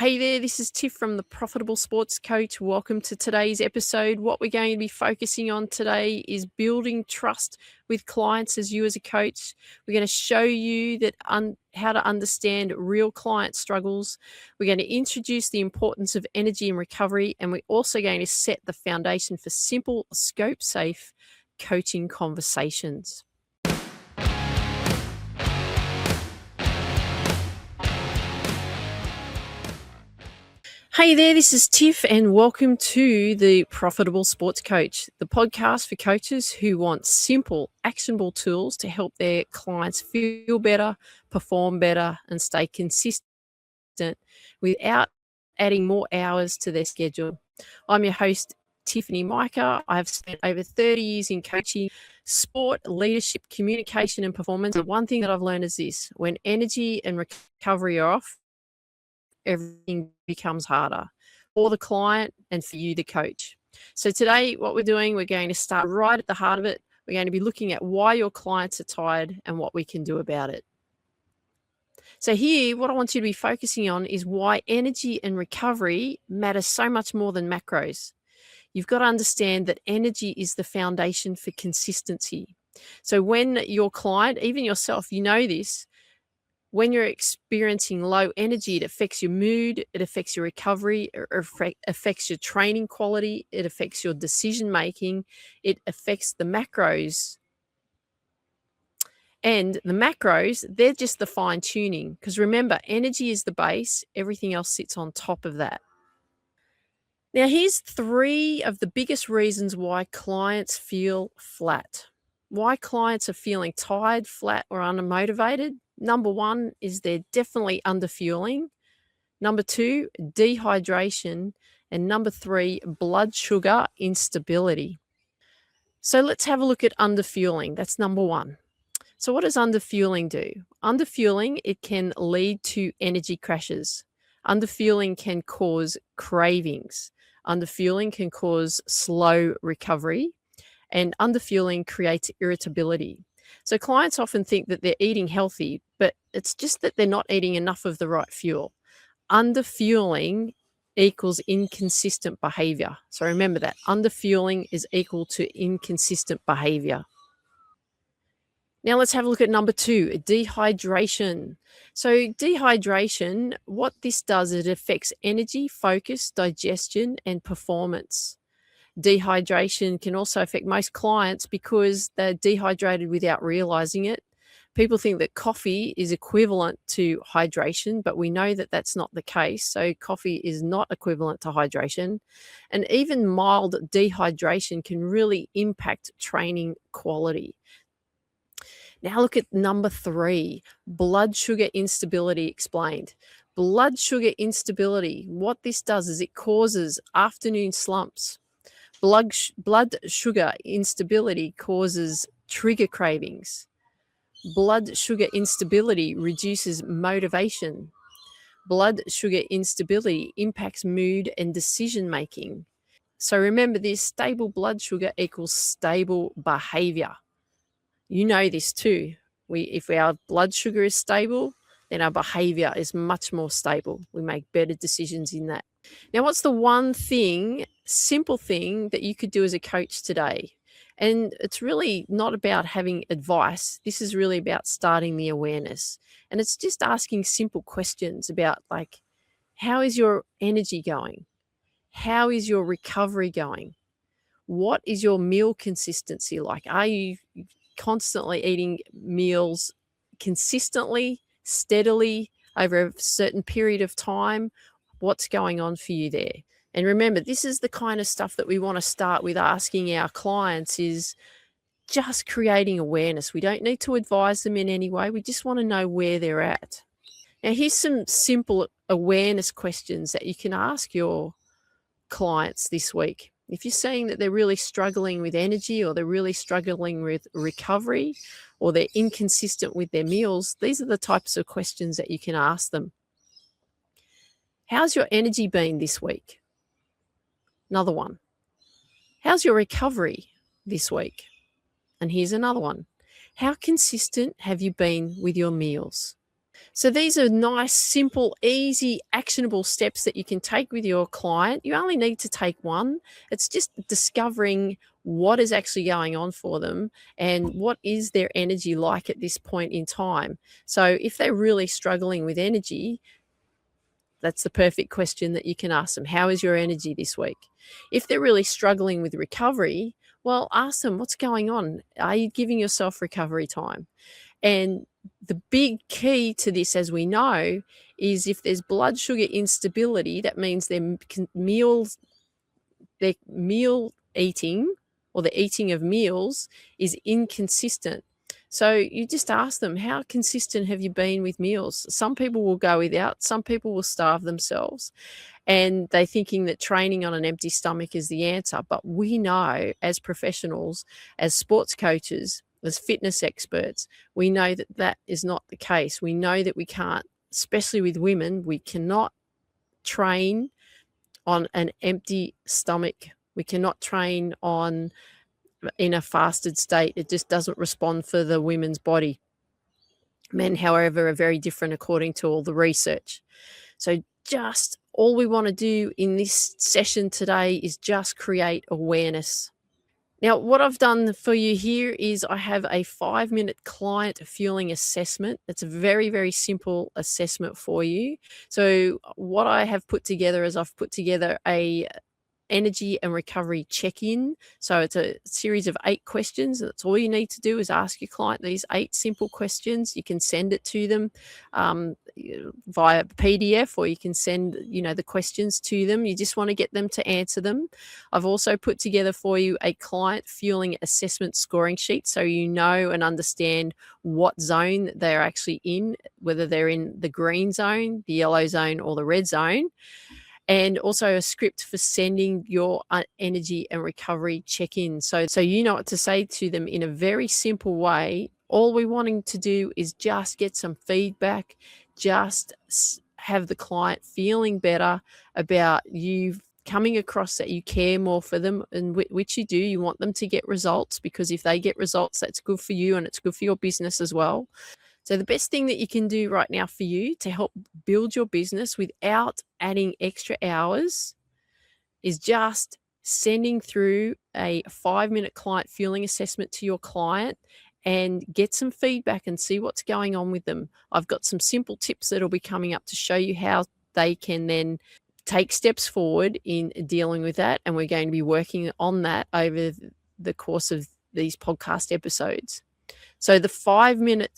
Hey there, this is Tiff from the Profitable Sports Coach. Welcome to today's episode. What we're going to be focusing on today is building trust with clients as you as a coach. We're going to show you that how to understand real client struggles. We're going to introduce the importance of energy and recovery, and we're also going to set the foundation for simple, scope-safe coaching conversations. Hey there, this is Tiff, and welcome to the Profitable Sports Coach, the podcast for coaches who want simple, actionable tools to help their clients feel better, perform better, and stay consistent without adding more hours to their schedule. I'm your host, Tiffany Micah. I've spent over 30 years in coaching, sport, leadership, communication, and performance. And one thing that I've learned is this: when energy and recovery are off, everything becomes harder for the client and for you, the coach. So today, what we're doing, we're going to start right at the heart of it. We're going to be looking at why your clients are tired and what we can do about it. So here, what I want you to be focusing on is why energy and recovery matter so much more than macros. You've got to understand that energy is the foundation for consistency. So when your client, even yourself, you know this, when you're experiencing low energy, it affects your mood, it affects your recovery, it affects your training quality, it affects your decision making, it affects the macros. And the macros, they're just the fine tuning, because remember, energy is the base, everything else sits on top of that. Now, here's 3 of the biggest reasons why clients feel flat. Why clients are feeling tired, flat, or unmotivated. Number 1 is they're definitely underfueling. Number 2, dehydration. And number 3, blood sugar instability. So let's have a look at underfueling. That's number 1. So what does underfueling do? Underfueling, it can lead to energy crashes. Underfueling can cause cravings. Underfueling can cause slow recovery. And underfueling creates irritability. So clients often think that they're eating healthy, but it's just that they're not eating enough of the right fuel. Underfueling equals inconsistent behavior. So remember that. Underfueling is equal to inconsistent behavior. Now let's have a look at number 2, dehydration. So dehydration, what this does, it affects energy, focus, digestion, and performance. Dehydration can also affect most clients because they're dehydrated without realizing it. People think that coffee is equivalent to hydration, but we know that that's not the case. So coffee is not equivalent to hydration. And even mild dehydration can really impact training quality. Now look at number 3, blood sugar instability explained. Blood sugar instability, what this does is it causes afternoon slumps. Blood sugar instability causes trigger cravings. Blood sugar instability reduces motivation. Blood sugar instability impacts mood and decision making. So remember this: stable blood sugar equals stable behavior. You know this too. If our blood sugar is stable, then our behavior is much more stable. We make better decisions in that. Now, what's the one thing, simple thing that you could do as a coach today? And it's really not about having advice. This is really about starting the awareness. And it's just asking simple questions about, like, how is your energy going? How is your recovery going? What is your meal consistency like? Are you constantly eating meals consistently, steadily over a certain period of time? What's going on for you there? And remember, this is the kind of stuff that we want to start with asking our clients, is just creating awareness. We don't need to advise them in any way. We just want to know where they're at. Now, here's some simple awareness questions that you can ask your clients this week. If you're seeing that they're really struggling with energy, or they're really struggling with recovery, or they're inconsistent with their meals, these are the types of questions that you can ask them. How's your energy been this week? Another one. How's your recovery this week? And here's another one. How consistent have you been with your meals? So these are nice, simple, easy, actionable steps that you can take with your client. You only need to take one. It's just discovering what is actually going on for them and what is their energy like at this point in time. So if they're really struggling with energy, that's the perfect question that you can ask them. How is your energy this week? If they're really struggling with recovery, well, ask them, what's going on? Are you giving yourself recovery time? And the big key to this, as we know, is if there's blood sugar instability, that means their meal eating or the eating of meals is inconsistent. So you just ask them, how consistent have you been with meals? Some people will go without, some people will starve themselves, and they're thinking that training on an empty stomach is the answer. But we know as professionals, as sports coaches, as fitness experts, we know that that is not the case. We know that we can't, especially with women, we cannot train on an empty stomach. We cannot train in a fasted state. It just doesn't respond for the women's body. Men, however, are very different according to all the research. So just all we want to do in this session today is just create awareness. Now, what I've done for you here is I have a 5-minute client fueling assessment. It's a very, very simple assessment for you. So what I have put together is I've put together a energy and recovery check-in. So it's a series of 8 questions. That's all you need to do is ask your client these 8 simple questions. You can send it to them via PDF, or you can send, the questions to them. You just want to get them to answer them. I've also put together for you a client fueling assessment scoring sheet, so you know and understand what zone they're actually in, whether they're in the green zone, the yellow zone, or the red zone. And also a script for sending your energy and recovery check-in. So you know what to say to them in a very simple way. All we're wanting to do is just get some feedback, just have the client feeling better about you coming across that you care more for them, and which you do. You want them to get results, because if they get results, that's good for you and it's good for your business as well. So the best thing that you can do right now for you to help build your business without adding extra hours is just sending through a 5-minute client fueling assessment to your client and get some feedback and see what's going on with them. I've got some simple tips that'll be coming up to show you how they can then take steps forward in dealing with that. And we're going to be working on that over the course of these podcast episodes. So the 5-minute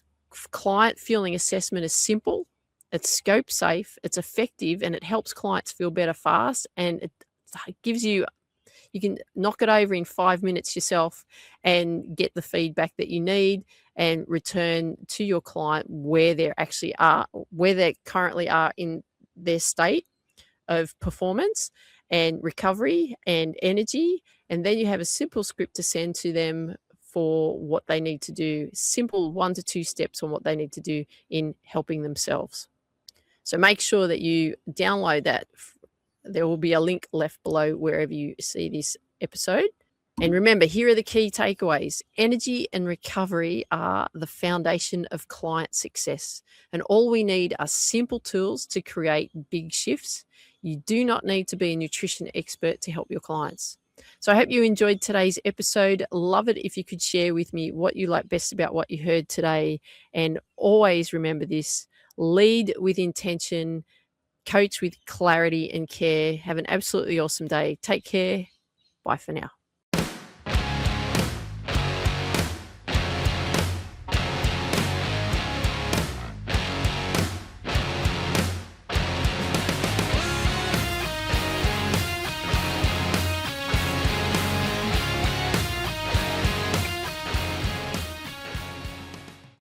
client fueling assessment is simple, it's scope safe, it's effective, and it helps clients feel better fast. And it gives you can knock it over in 5 minutes yourself and get the feedback that you need and return to your client where they currently are in their state of performance and recovery and energy. And then you have a simple script to send to them for what they need to do, simple 1 to 2 steps on what they need to do in helping themselves. So make sure that you download that. There will be a link left below wherever you see this episode. And remember, here are the key takeaways. Energy and recovery are the foundation of client success. And all we need are simple tools to create big shifts. You do not need to be a nutrition expert to help your clients. So I hope you enjoyed today's episode. Love it if you could share with me what you like best about what you heard today. And always remember this: lead with intention, coach with clarity and care. Have an absolutely awesome day. Take care. Bye for now.